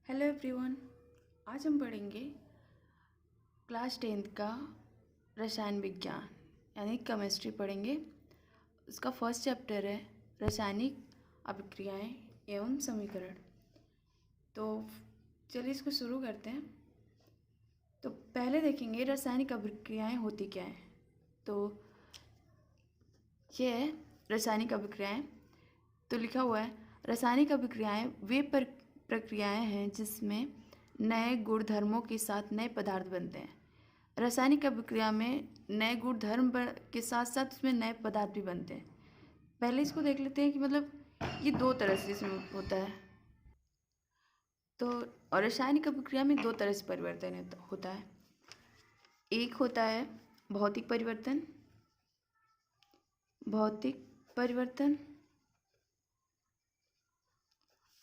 Hello everyone. आज हम पढ़ेंगे क्लास 10th का रसायन विज्ञान यानी केमिस्ट्री पढ़ेंगे। उसका फर्स्ट चैप्टर है रासायनिक अभिक्रियाएं एवं समीकरण। तो चलिए इसको शुरू करते हैं। तो पहले देखेंगे रासायनिक अभिक्रियाएं होती क्या हैं। तो ये है रासायनिक अभिक्रियाएं। तो लिखा हुआ है रासायनिक अभिक्रियाएं वे प्रक्रियाएं हैं जिसमें नए गुणधर्मों के साथ नए पदार्थ बनते हैं। रासायनिक अभिक्रिया में नए गुणधर्म के साथ साथ उसमें नए पदार्थ भी बनते हैं। पहले इसको देख लेते हैं कि मतलब ये दो तरह से इसमें होता है। तो और रासायनिक अभिक्रिया में दो तरह से परिवर्तन होता है। एक होता है भौतिक परिवर्तन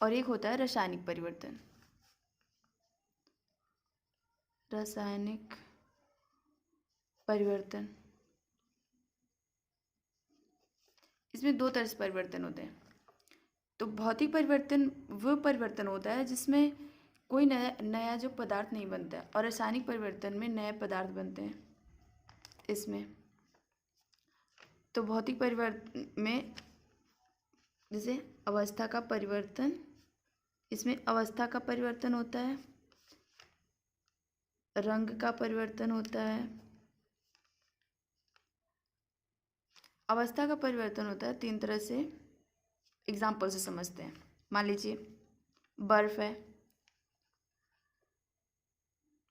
और एक होता है रासायनिक परिवर्तन। इसमें दो तरह से परिवर्तन होते हैं। तो भौतिक परिवर्तन वो परिवर्तन होता है जिसमें कोई नया जो पदार्थ नहीं बनता है, और रासायनिक परिवर्तन में नए पदार्थ बनते हैं। इसमें तो भौतिक परिवर्तन में जैसे अवस्था का परिवर्तन, इसमें अवस्था का परिवर्तन होता है, रंग का परिवर्तन होता है। अवस्था का परिवर्तन होता है तीन तरह से। एग्जाम्पल से समझते हैं। मान लीजिए बर्फ है।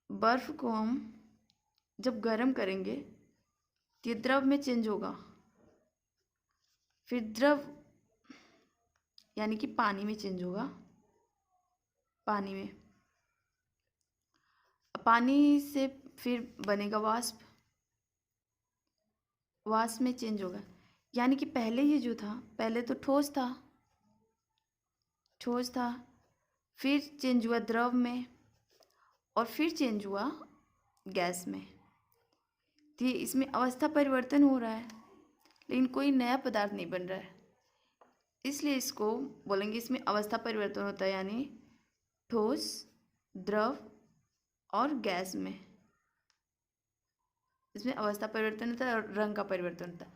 बर्फ को हम जब गर्म करेंगे तो ये द्रव में चेंज होगा। फिर द्रव यानी कि पानी में चेंज होगा। पानी से फिर बनेगा वाष्प। वाष्प में चेंज होगा। यानी कि पहले ये जो था, पहले तो ठोस था, फिर चेंज हुआ द्रव में, और फिर चेंज हुआ गैस में। तो ये इसमें अवस्था परिवर्तन हो रहा है, लेकिन कोई नया पदार्थ नहीं बन रहा है। इसलिए इसको बोलेंगे इसमें अवस्था परिवर्तन होता है, यानी ठोस, द्रव और गैस में इसमें अवस्था परिवर्तन होता है और रंग का परिवर्तन होता है।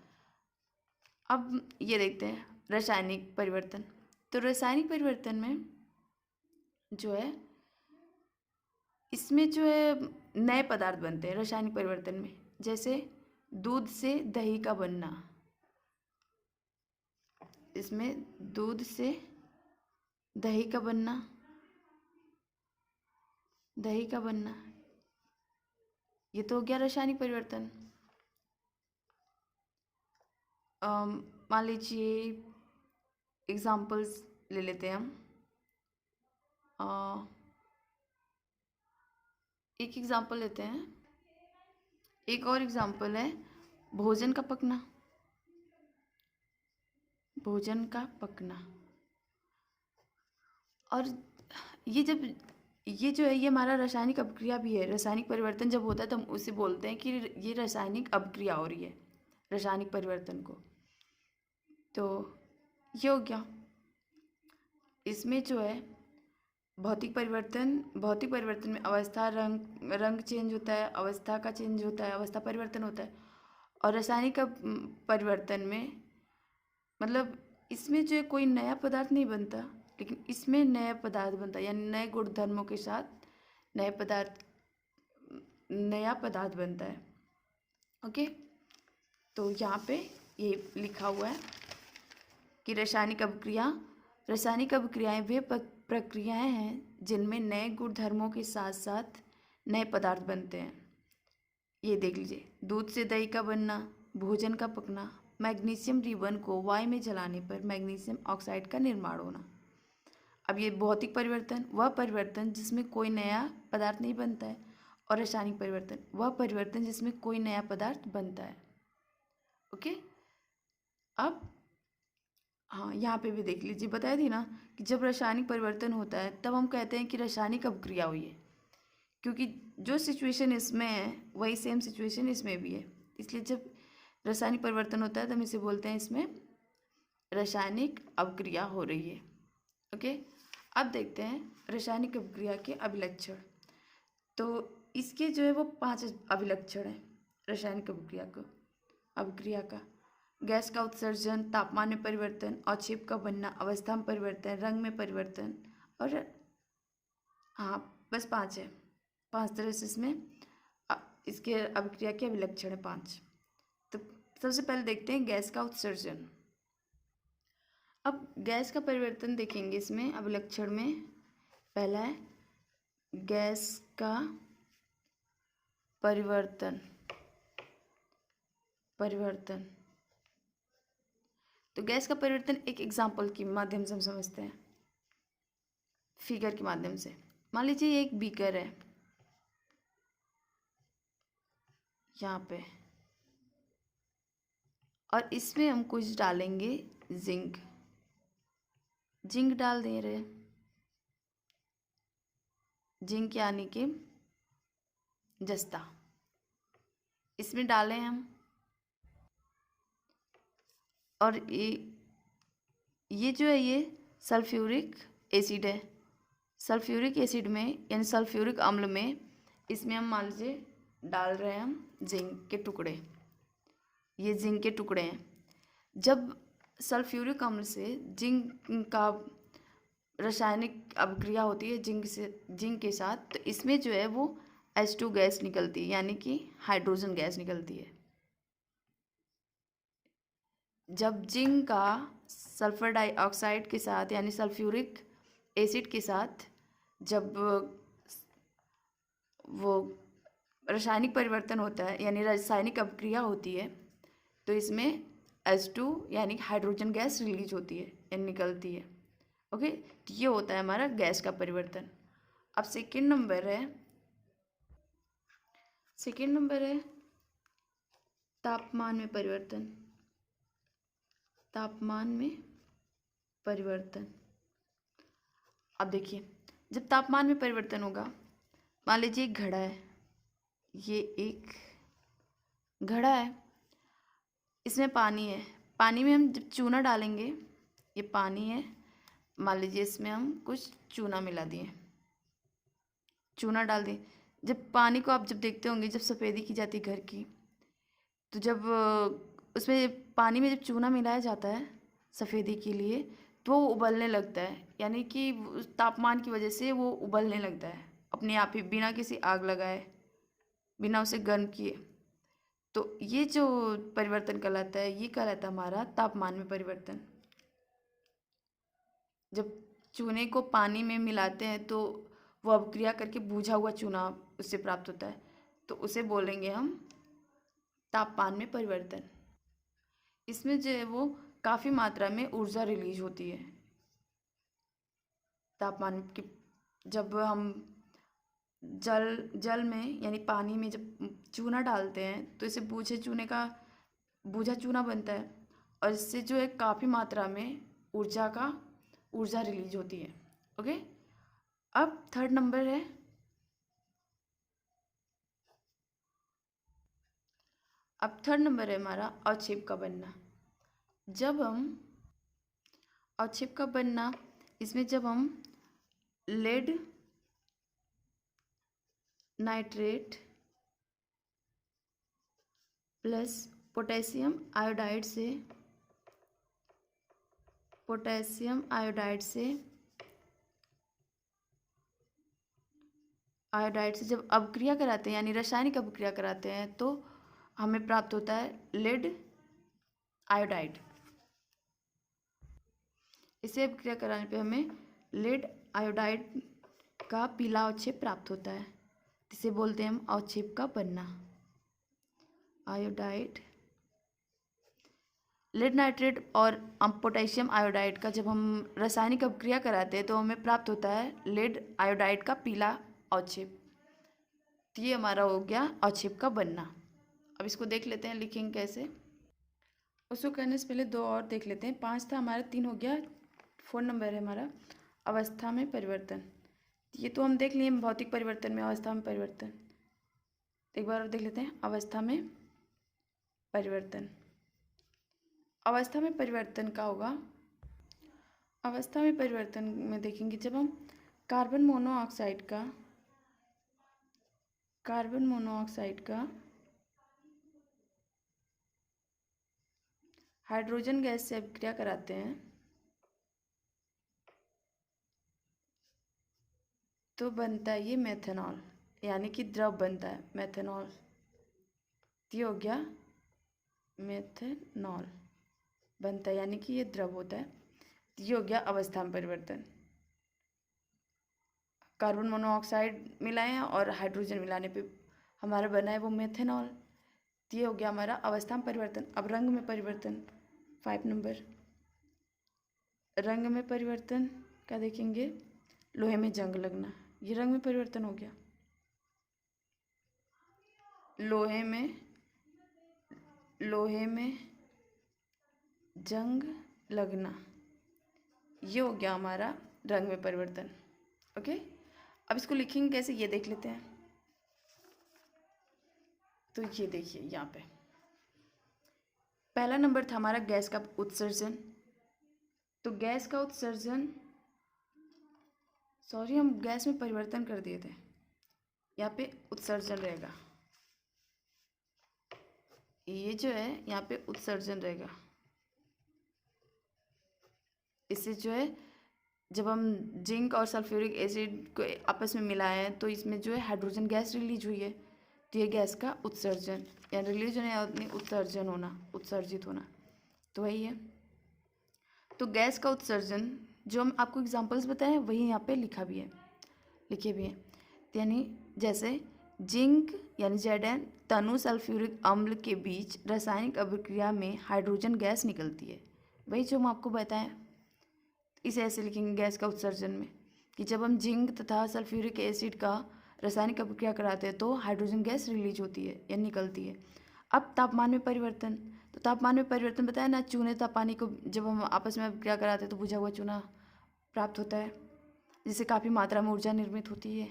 अब ये देखते हैं रासायनिक परिवर्तन। तो रासायनिक परिवर्तन में जो है, इसमें जो है नए पदार्थ बनते हैं रासायनिक परिवर्तन में। जैसे दूध से दही का बनना। इसमें दूध से दही का बनना ये तो हो गया रासायनिक परिवर्तन। मान लीजिए एग्जाम्पल्स ले लेते हैं हम। एक एग्जाम्पल लेते हैं। एक और एग्जाम्पल है भोजन का पकना। और ये जो है ये हमारा रासायनिक अभिक्रिया भी है। रासायनिक परिवर्तन जब होता है तो हम उसे बोलते हैं कि ये रासायनिक अभिक्रिया हो रही है, रासायनिक परिवर्तन को। तो ये हो गया। इसमें जो है भौतिक परिवर्तन में अवस्था, रंग चेंज होता है, अवस्था का चेंज होता है, अवस्था परिवर्तन होता है। और रासायनिक परिवर्तन में मतलब इसमें जो है कोई नया पदार्थ नहीं बनता, लेकिन इसमें नया पदार्थ बनता है, यानी नए गुणधर्मों के साथ नया पदार्थ बनता है। ओके, तो यहाँ पे ये लिखा हुआ है कि रासायनिक अभिक्रियाएं वे प्रक्रियाएं हैं जिनमें नए गुणधर्मों के साथ साथ नए पदार्थ बनते हैं। ये देख लीजिए, दूध से दही का बनना, भोजन का पकना, मैग्नीशियम रिबन को वायु में जलाने पर मैग्नीशियम ऑक्साइड का निर्माण होना। अब ये भौतिक परिवर्तन वह परिवर्तन जिसमें कोई नया पदार्थ नहीं बनता है, और रासायनिक परिवर्तन वह परिवर्तन जिसमें कोई नया पदार्थ बनता है। ओके, अब हाँ, यहाँ पे भी देख लीजिए, बताया थी ना कि जब रासायनिक परिवर्तन होता है तब हम कहते हैं कि रासायनिक अभिक्रिया हुई है, क्योंकि जो सिचुएशन इसमें है वही सेम सिचुएशन इसमें भी है। इसलिए जब रासायनिक परिवर्तन होता है तो हम इसे बोलते हैं इसमें रासायनिक अभिक्रिया हो रही है। ओके, अब देखते हैं रासायनिक अभिक्रिया के अभिलक्षण। तो इसके जो है वो 5 अभिलक्षण हैं रासायनिक अभिक्रिया का। गैस का उत्सर्जन, तापमान में परिवर्तन, अवक्षेप का बनना, अवस्था में परिवर्तन, रंग में परिवर्तन, और हाँ बस 5 है। 5 तरह से इसमें इसके अभिक्रिया के अभिलक्षण है 5। तो सबसे पहले देखते हैं गैस का उत्सर्जन। अब गैस का परिवर्तन देखेंगे इसमें अभिलक्षण में। पहला है गैस का परिवर्तन। तो गैस का परिवर्तन एक एग्जाम्पल के माध्यम से हम समझते हैं, फिगर के माध्यम से। मान लीजिए ये एक बीकर है यहाँ पे, और इसमें हम कुछ डालेंगे जिंक डाल दे रहे, जिंक यानी कि जस्ता इसमें डालें हम। और ये जो है ये सल्फ्यूरिक एसिड है। सल्फ्यूरिक एसिड में यानी सल्फ्यूरिक अम्ल में इसमें हम मान लीजिए डाल रहे हैं हम जिंक के टुकड़े। ये जिंक के टुकड़े हैं। जब सल्फ्यूरिक अम्ल से जिंक का रासायनिक अभिक्रिया होती है जिंक के साथ, तो इसमें जो है वो H2 गैस निकलती है, यानी कि हाइड्रोजन गैस निकलती है। जब जिंक का सल्फर डाइऑक्साइड के साथ यानी सल्फ्यूरिक एसिड के साथ जब वो रासायनिक परिवर्तन होता है यानी रासायनिक अभिक्रिया होती है, तो इसमें H2 यानी हाइड्रोजन गैस रिलीज होती है यानी निकलती है। ओके, तो ये होता है हमारा गैस का परिवर्तन। अब सेकेंड नंबर है तापमान में परिवर्तन। अब देखिए, जब तापमान में परिवर्तन होगा, मान लीजिए एक घड़ा है, ये एक घड़ा है, इसमें पानी है। पानी में हम जब चूना डालेंगे, ये पानी है, मान लीजिए इसमें हम कुछ चूना मिला दिए, चूना डाल दिए। जब पानी को आप जब देखते होंगे, जब सफ़ेदी की जाती है घर की, तो जब उसमें पानी में जब चूना मिलाया जाता है सफ़ेदी के लिए, तो वो उबलने लगता है, यानी कि तापमान की वजह से वो उबलने लगता है अपने आप ही, बिना किसी आग लगाए, बिना उसे गर्म किए। तो ये जो परिवर्तन कहलाता है, ये कहलाता है हमारा तापमान में परिवर्तन। जब चूने को पानी में मिलाते हैं तो वो अभिक्रिया करके बुझा हुआ चूना उससे प्राप्त होता है, तो उसे बोलेंगे हम तापमान में परिवर्तन। इसमें जो है वो काफ़ी मात्रा में ऊर्जा रिलीज होती है। तापमान की जब हम जल में यानी पानी में जब चूना डालते हैं, तो इसे बूझा चूना बनता है, और इससे जो है काफ़ी मात्रा में ऊर्जा रिलीज होती है। ओके, अब थर्ड नंबर है हमारा अवक्षेप का बनना। जब हम अवक्षेप का बनना, इसमें जब हम lead nitrate plus potassium iodide से जब अभिक्रिया कराते हैं यानी रासायनिक अभिक्रिया कराते हैं, तो हमें प्राप्त होता है लेड आयोडाइड। इसे अभिक्रिया कराने पे हमें लेड आयोडाइड का पीला अवक्षेप प्राप्त होता है, जिसे बोलते हैं हम अवक्षेप का बनना। आयोडाइड, लेड नाइट्रेट और पोटेशियम आयोडाइड का जब हम रासायनिक अभिक्रिया कराते हैं, तो हमें प्राप्त होता है लेड आयोडाइड का पीला अवक्षेप। तो ये हमारा हो गया अवक्षेप का बनना। अब इसको देख लेते हैं लिखेंगे कैसे। उसको करने से पहले 2 और देख लेते हैं। 5 था हमारा, 3 हो गया। 4 नंबर है हमारा अवस्था में परिवर्तन। ये तो हम देख लिए भौतिक परिवर्तन में अवस्था में परिवर्तन। एक बार और देख लेते हैं अवस्था में परिवर्तन। अवस्था में परिवर्तन का होगा अवस्था में परिवर्तन में देखेंगे जब हम कार्बन मोनोऑक्साइड का हाइड्रोजन गैस से अभिक्रिया कराते हैं तो बनता है ये मेथनॉल, यानी कि द्रव बनता है मेथनॉल। ये हो गया मेथनॉल बनता है, यानी कि ये द्रव होता है। ये हो गया अवस्था में परिवर्तन। कार्बन मोनोऑक्साइड मिलाए हैं और हाइड्रोजन मिलाने पे हमारा बना है वो मेथनॉल। ये हो गया हमारा अवस्था में परिवर्तन। अब रंग में परिवर्तन 5 नंबर। रंग में परिवर्तन क्या देखेंगे? लोहे में जंग लगना, ये रंग में परिवर्तन हो गया। लोहे में जंग लगना, ये हो गया हमारा रंग में परिवर्तन। ओके, अब इसको लिखेंगे कैसे ये देख लेते हैं। तो ये देखिए यहाँ पे पहला नंबर था हमारा गैस का उत्सर्जन। तो गैस का उत्सर्जन, सॉरी हम गैस में परिवर्तन कर दिए थे, यहाँ पे उत्सर्जन रहेगा। ये जो है यहाँ पे उत्सर्जन रहेगा। इससे जो है जब हम जिंक और सल्फ्यूरिक एसिड को आपस में मिलाए हैं तो इसमें जो है हाइड्रोजन गैस रिलीज हुई है। तो ये गैस का उत्सर्जन या रिलीज होना या उत्सर्जन होना, उत्सर्जित होना, तो वही है। तो गैस का उत्सर्जन जो हम आपको एग्जांपल्स बताए वही यहाँ पे लिखे भी है। यानी जैसे जिंक यानी Zn तनु सल्फ्यूरिक अम्ल के बीच रासायनिक अभिक्रिया में हाइड्रोजन गैस निकलती है, वही जो हम आपको बताएं। इसे ऐसे लिखेंगे गैस का उत्सर्जन में कि जब हम जिंक तथा सल्फ्यूरिक एसिड का रासायनिक अभिक्रिया कराते हैं तो हाइड्रोजन गैस रिलीज होती है या निकलती है। अब तापमान में परिवर्तन, तो तापमान में परिवर्तन बताया ना, चूने तथा पानी को जब हम आपस में अभिक्रिया कराते हैं तो बुझा हुआ चूना प्राप्त होता है, जिससे काफ़ी मात्रा में ऊर्जा निर्मित होती है।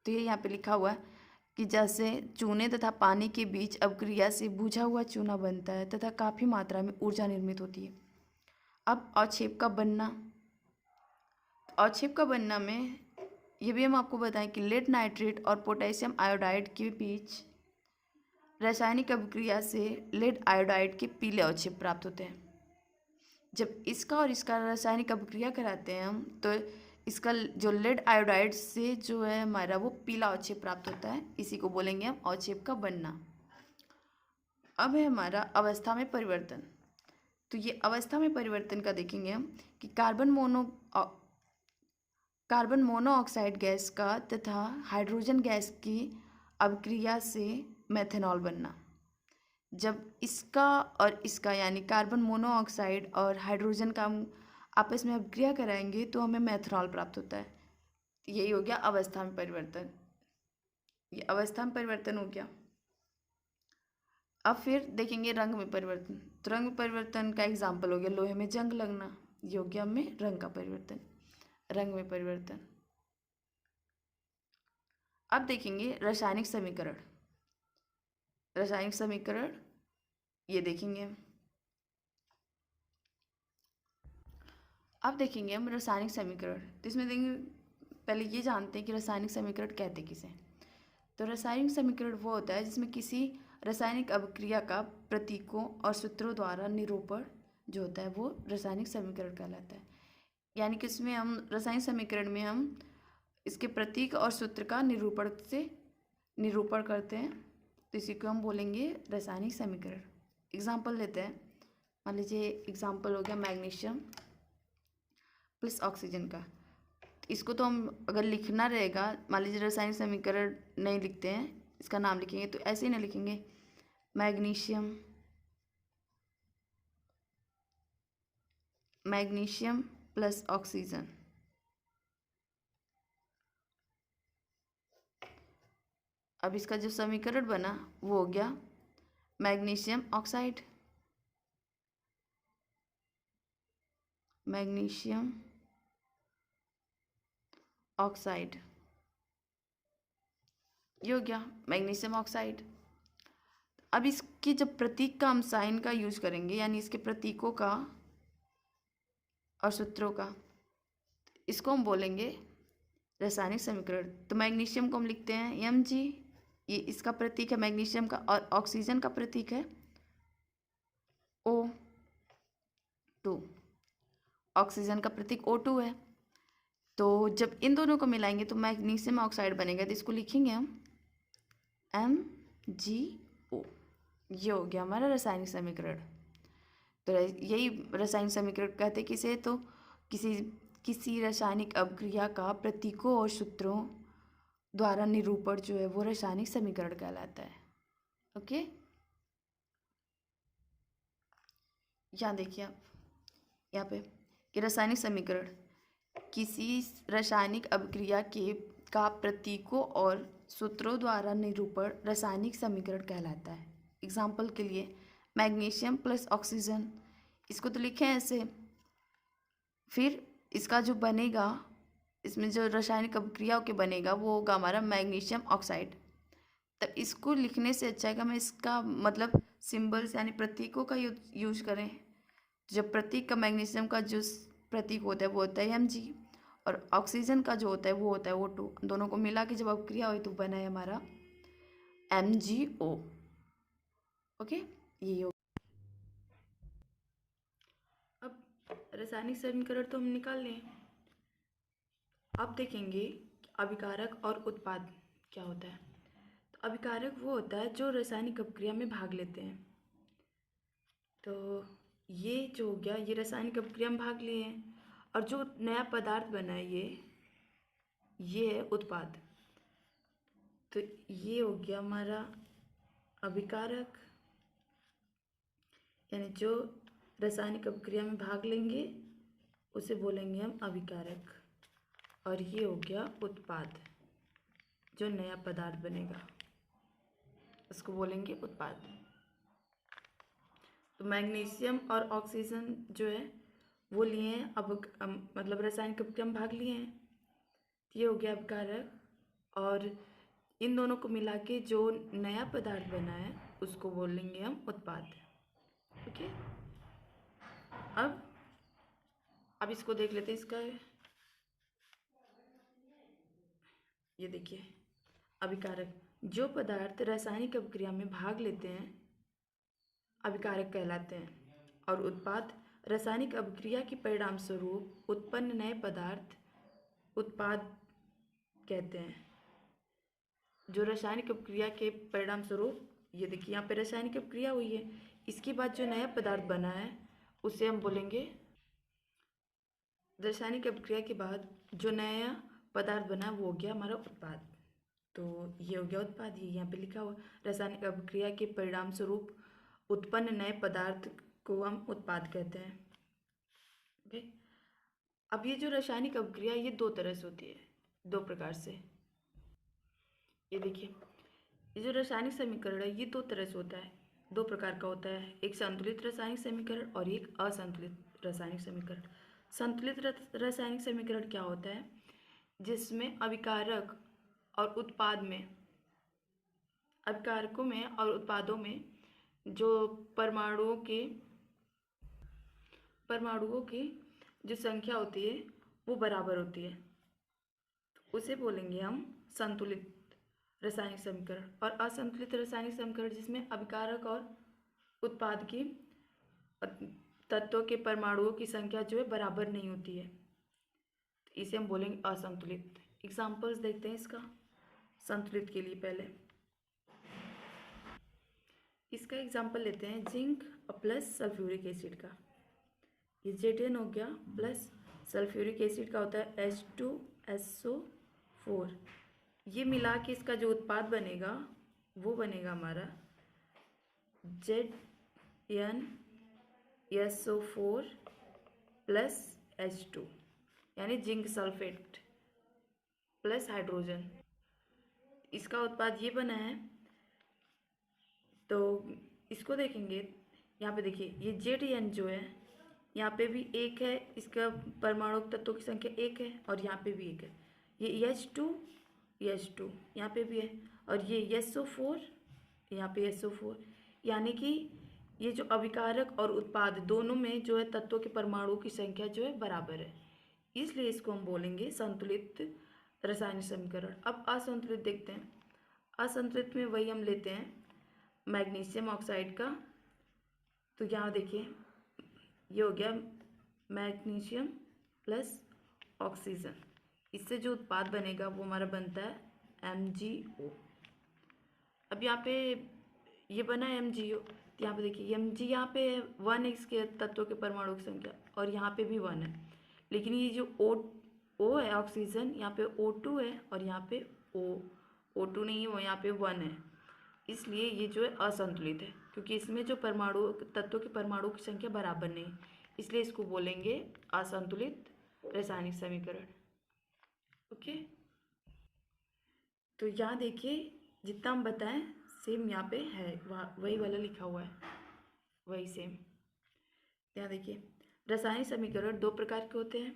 तो ये यहाँ पे लिखा हुआ है कि जैसे चूने तथा पानी के बीच अभिक्रिया से बुझा हुआ चूना बनता है तथा काफ़ी मात्रा में ऊर्जा निर्मित होती है। अब अवक्षेप का बनना, अवक्षेप का बनना में ये भी हम आपको बताएं कि लेड नाइट्रेट और पोटेशियम आयोडाइड के बीच रासायनिक अभिक्रिया से लेड आयोडाइड के पीले अवक्षेप प्राप्त होते हैं। जब इसका और इसका रासायनिक अभिक्रिया कराते हैं हम तो इसका जो लेड आयोडाइड से जो है हमारा वो पीला अवक्षेप प्राप्त होता है, इसी को बोलेंगे हम अवक्षेप का बनना। अब है हमारा अवस्था में परिवर्तन। तो ये अवस्था में परिवर्तन का देखेंगे हम कि कार्बन मोनोऑक्साइड गैस का तथा हाइड्रोजन गैस की अभिक्रिया से मेथनॉल बनना। जब इसका और इसका यानी कार्बन मोनोऑक्साइड और हाइड्रोजन का हम आपस में अभिक्रिया कराएंगे तो हमें मेथनॉल प्राप्त होता है। यही हो गया अवस्था में परिवर्तन। ये अवस्था में परिवर्तन हो गया। अब फिर देखेंगे रंग में परिवर्तन। तो रंग में परिवर्तन का एग्जाम्पल हो गया लोहे में जंग लगना, ये हो गया में रंग का परिवर्तन, रंग में परिवर्तन। अब देखेंगे रासायनिक समीकरण। रासायनिक समीकरण ये देखेंगे हम। अब देखेंगे हम रासायनिक समीकरण। तो इसमें देखेंगे पहले ये जानते हैं कि रासायनिक समीकरण कहते किसे। तो रासायनिक समीकरण वो होता है जिसमें किसी रासायनिक अभिक्रिया का प्रतीकों और सूत्रों द्वारा निरूपण जो होता है वो रासायनिक समीकरण कहलाता है। यानी कि इसमें हम रासायनिक समीकरण में हम इसके प्रतीक और सूत्र का निरूपण करते हैं, तो इसी को हम बोलेंगे रासायनिक समीकरण। एग्जाम्पल लेते हैं। मान लीजिए एग्जाम्पल हो गया मैग्नीशियम प्लस ऑक्सीजन का। इसको तो हम अगर लिखना रहेगा, मान लीजिए रासायनिक समीकरण नहीं लिखते हैं, इसका नाम लिखेंगे तो ऐसे ही ना लिखेंगे मैग्नीशियम प्लस ऑक्सीजन। अब इसका जो समीकरण बना वो हो गया मैग्नीशियम ऑक्साइड, मैग्नीशियम ऑक्साइड, ये हो गया मैग्नीशियम ऑक्साइड। अब इसकी जब प्रतीक का हम साइन का यूज करेंगे, यानी इसके प्रतीकों का और सूत्रों का, इसको हम बोलेंगे रासायनिक समीकरण। तो मैग्नीशियम को हम लिखते हैं Mg, ये इसका प्रतीक है मैग्नीशियम का, और ऑक्सीजन का प्रतीक है O2, ऑक्सीजन का प्रतीक O2 है। तो जब इन दोनों को मिलाएंगे तो मैग्नीशियम ऑक्साइड बनेगा, तो इसको लिखेंगे हम MgO। ये हो गया हमारा रासायनिक समीकरण। तो यही रासायनिक समीकरण कहते हैं किसे, तो किसी रासायनिक अभिक्रिया का प्रतीकों और सूत्रों द्वारा निरूपण जो है वो रासायनिक समीकरण कहलाता है। ओके, यहाँ देखिए आप यहाँ पे कि रासायनिक समीकरण किसी रासायनिक अभिक्रिया का प्रतीकों और सूत्रों द्वारा निरूपण रासायनिक समीकरण कहलाता है। एग्जाम्पल के लिए मैग्नीशियम प्लस ऑक्सीजन, इसको तो लिखें ऐसे, फिर इसका जो बनेगा, इसमें जो रासायनिक अभिक्रिया के बनेगा वो होगा हमारा मैग्नीशियम ऑक्साइड। तब इसको लिखने से अच्छा है कि हम इसका मतलब सिंबल्स यानी प्रतीकों का यूज करें। जब प्रतीक का मैग्नीशियम का जो प्रतीक होता है वो होता है Mg, और ऑक्सीजन का जो होता है वो होता है O2। दोनों को मिला के जब अभिक्रिया हुई तो बना है हमारा MgO। ओके, ये हो। अब रासायनिक समीकरण तो हम निकाल लें। अब देखेंगे अभिकारक और उत्पाद क्या होता है। तो अभिकारक वो होता है जो रासायनिक अभिक्रिया में भाग लेते हैं। तो ये जो हो गया, ये रासायनिक अभिक्रिया में भाग लिए हैं, और जो नया पदार्थ बना है ये है उत्पाद। तो ये हो गया हमारा अभिकारक, यानी जो रासायनिक अभिक्रिया में भाग लेंगे उसे बोलेंगे हम अभिकारक। और ये हो गया उत्पाद, जो नया पदार्थ बनेगा उसको बोलेंगे उत्पाद। तो मैग्नीशियम और ऑक्सीजन जो है वो लिए हैं, अब मतलब रासायनिक अभिक्रिया में भाग लिए हैं, ये हो गया अभिकारक। और इन दोनों को मिला के जो नया पदार्थ बना है उसको बोलेंगे हम उत्पाद। ओके, अब इसको देख लेते हैं। इसका ये देखिए, अभिकारक जो पदार्थ रासायनिक अभिक्रिया में भाग लेते हैं अभिकारक कहलाते हैं, और उत्पाद रासायनिक अभिक्रिया के परिणाम स्वरूप उत्पन्न नए पदार्थ उत्पाद कहते हैं। जो रासायनिक अभिक्रिया के परिणाम स्वरूप, ये देखिए यहाँ पे रासायनिक अभिक्रिया हुई है, इसके बाद जो नया पदार्थ बना है उसे हम बोलेंगे, रासायनिक अभिक्रिया के बाद जो नया पदार्थ बना वो हो गया हमारा उत्पाद। तो ये हो गया उत्पाद, ये यहाँ पे लिखा हुआ, रासायनिक अभिक्रिया के परिणाम स्वरूप उत्पन्न नए पदार्थ को हम उत्पाद कहते हैं। ओके, अब ये जो रासायनिक अभिक्रिया ये दो तरह से होती है, दो प्रकार से। ये देखिए, ये जो रासायनिक समीकरण है ये दो तरह से होता है, दो प्रकार का होता है, एक संतुलित रासायनिक समीकरण और एक असंतुलित रासायनिक समीकरण। संतुलित रासायनिक समीकरण क्या होता है, जिसमें अभिकारक और उत्पाद में, अभिकारकों में और उत्पादों में जो परमाणुओं की जो संख्या होती है वो बराबर होती है, तो उसे बोलेंगे हम संतुलित रासायनिक समीकरण। और असंतुलित रासायनिक समीकरण जिसमें अभिकारक और उत्पाद की तत्वों के परमाणुओं की संख्या जो है बराबर नहीं होती है, तो इसे हम बोलेंगे असंतुलित। एग्जाम्पल्स देखते हैं इसका संतुलित के लिए। पहले इसका एग्जाम्पल लेते हैं जिंक प्लस सल्फ्यूरिक एसिड का। ये Zn हो गया, प्लस सल्फ्यूरिक एसिड का होता है H2SO4। ये मिला के इसका जो उत्पाद बनेगा वो बनेगा हमारा ZnSO4 प्लस H2, यानी जिंक सल्फेट प्लस हाइड्रोजन। इसका उत्पाद ये बना है। तो इसको देखेंगे, यहाँ पे देखिए ये Zn जो है यहाँ पे भी एक है, इसका परमाणु तत्वों की संख्या एक है, और यहाँ पे भी एक है। ये H2 यहाँ पे भी है, और ये SO4 यहाँ पे SO4, यानी कि ये जो अभिकारक और उत्पाद दोनों में जो है तत्वों के परमाणुओं की संख्या जो है बराबर है, इसलिए इसको हम बोलेंगे संतुलित रासायनिक समीकरण। अब असंतुलित देखते हैं। असंतुलित में वही हम लेते हैं मैग्नीशियम ऑक्साइड का। तो यहाँ देखिए ये हो गया मैग्नीशियम प्लस ऑक्सीजन, इससे जो उत्पाद बनेगा वो हमारा बनता है MgO। अब यहाँ पे ये बना है MgO, तो यहाँ पे देखिए Mg यहाँ पे 1 है इसके तत्वों के परमाणु की संख्या, और यहाँ पे भी 1 है, लेकिन ये जो O है ऑक्सीजन, यहाँ पे O2 है और यहाँ पे O2 नहीं है, वो यहाँ पे 1 है, इसलिए ये जो है असंतुलित है, क्योंकि इसमें जो परमाणु तत्वों के परमाणु की संख्या बराबर नहीं, इसलिए इसको बोलेंगे असंतुलित रासायनिक समीकरण। ओके, तो यहाँ देखिए जितना हम बताएं सेम यहाँ पे है, वही वाला लिखा हुआ है, वही सेम। यहाँ देखिए रासायनिक समीकरण दो प्रकार के होते हैं,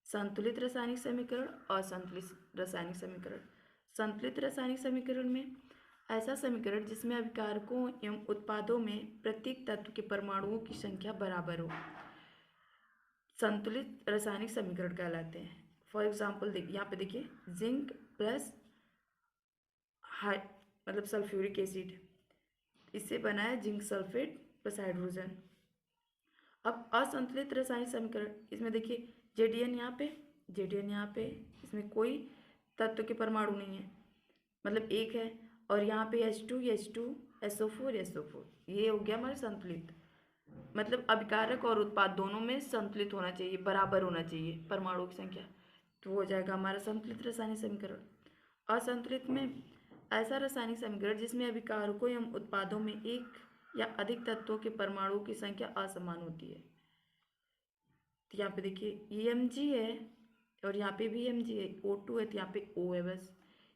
संतुलित रासायनिक समीकरण और असंतुलित रासायनिक समीकरण। संतुलित रासायनिक समीकरण में ऐसा समीकरण जिसमें अभिकारकों एवं उत्पादों में प्रत्येक तत्व के परमाणुओं की संख्या बराबर हो, संतुलित रासायनिक समीकरण कहलाते हैं। फॉर एग्जाम्पल यहाँ पे देखिए जिंक प्लस मतलब सल्फ्यूरिक एसिड, इससे बना है जिंक सल्फेट प्लस हाइड्रोजन। अब असंतुलित रासायनिक समीकरण, इसमें देखिए जेडीएन यहाँ पे, इसमें कोई तत्व के परमाणु नहीं है, मतलब एक है, और यहाँ पे H2 SO4 ये हो गया हमारे संतुलित। मतलब अभिकारक और उत्पाद दोनों में संतुलित होना चाहिए, बराबर होना चाहिए परमाणुओं की संख्या, तो हो जाएगा हमारा संतुलित रासायनिक समीकरण। असंतुलित में ऐसा रासायनिक समीकरण जिसमें अभिकारकों एवं उत्पादों में एक या अधिक तत्वों के परमाणुओं की संख्या असमान होती है। तो यहाँ पे देखिए ये Mg है और यहाँ पे भी Mg है, O2 है तो यहाँ पे O है बस,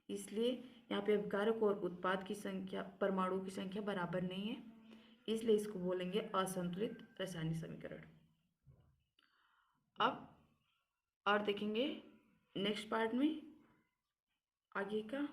इसलिए यहाँ पे अभिकारक और उत्पाद की संख्या परमाणुओं की संख्या बराबर नहीं है, इसलिए इसको बोलेंगे असंतुलित रासायनिक समीकरण। अब और देखेंगे नेक्स्ट पार्ट में आगे का।